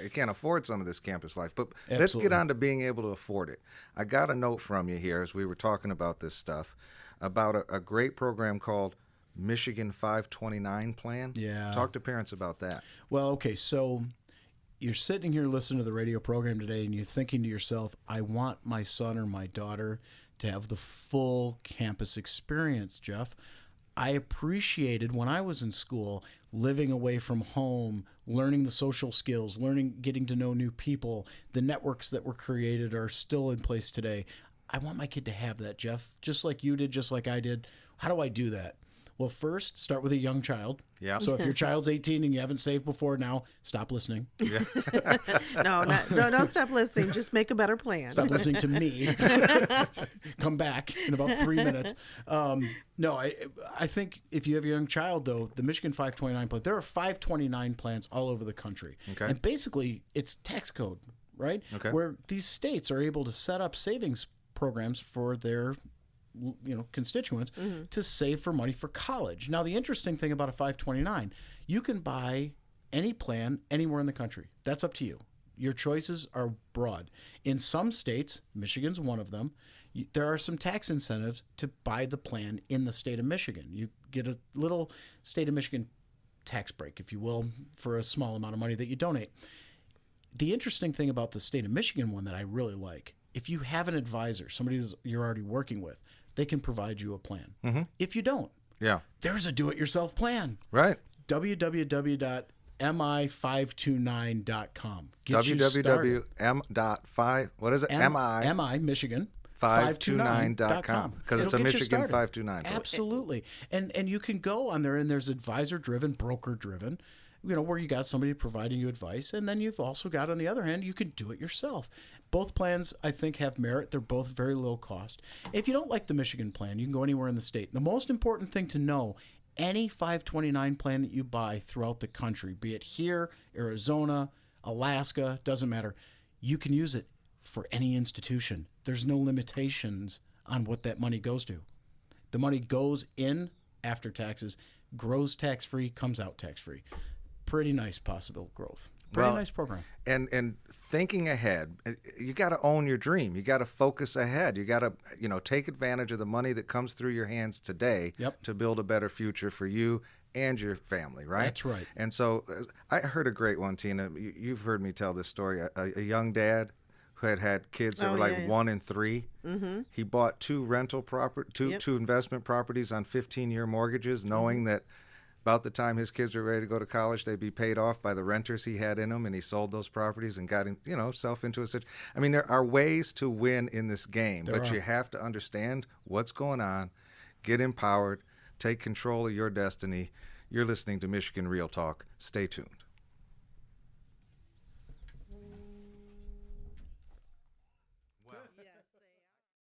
You can't afford some of this campus life. But Absolutely. let's get on to being able to afford it. I got a note from you here as we were talking about this stuff, about a great program called Michigan 529 Plan. Yeah. Talk to parents about that. Well, okay, so you're sitting here listening to the radio program today and you're thinking to yourself, I want my son or my daughter to have the full campus experience, Jeff. I appreciated when I was in school living away from home, learning the social skills, getting to know new people. The networks that were created are still in place today. I want my kid to have that, Jeff, just like you did, just like I did. How do I do that? Well, first, start with a young child. Yeah. So if your child's 18 and you haven't saved before, now stop listening. Yeah. No, don't stop listening. Just make a better plan. Stop listening to me. Come back in about 3 minutes. No, I think if you have a young child, though, the Michigan 529 plan, there are 529 plans all over the country. Okay. And basically, it's tax code, right? Okay. Where these states are able to set up savings programs for their constituents to save for money for college. Now, the interesting thing about a 529, you can buy any plan anywhere in the country. That's up to you. Your choices are broad. In some states, Michigan's one of them, there are some tax incentives to buy the plan in the state of Michigan. You get a little state of Michigan tax break, if you will, for a small amount of money that you donate. The interesting thing about the state of Michigan one that I really like, if you have an advisor, somebody you're already working with, they can provide you a plan. Mm-hmm. If you don't, there's a do-it-yourself plan. Right. www.mi529.com. What is it? MI Michigan 529.com, because it's a Michigan 529. Absolutely. And you can go on there, and there's advisor-driven, broker-driven, where you got somebody providing you advice, and then you've also got, on the other hand, you can do it yourself. Both plans, I think, have merit. They're both very low cost. If you don't like the Michigan plan, you can go anywhere in the state. The most important thing to know, any 529 plan that you buy throughout the country, be it here, Arizona, Alaska, doesn't matter, you can use it for any institution. There's no limitations on what that money goes to. The money goes in after taxes, grows tax-free, comes out tax-free. Pretty nice possible growth. Pretty nice program. And thinking ahead, you got to own your dream. You got to focus ahead. You got to, take advantage of the money that comes through your hands today to build a better future for you and your family, right? That's right. And so I heard a great one, Tina. You've heard me tell this story. A young dad who had kids that were 1 and 3. Mm-hmm. He bought two two investment properties on 15-year mortgages, knowing that about the time his kids were ready to go to college, they'd be paid off by the renters he had in them, and he sold those properties and got himself into a situation. I mean, there are ways to win in this game, but you have to understand what's going on, get empowered, take control of your destiny. You're listening to Michigan Real Talk. Stay tuned.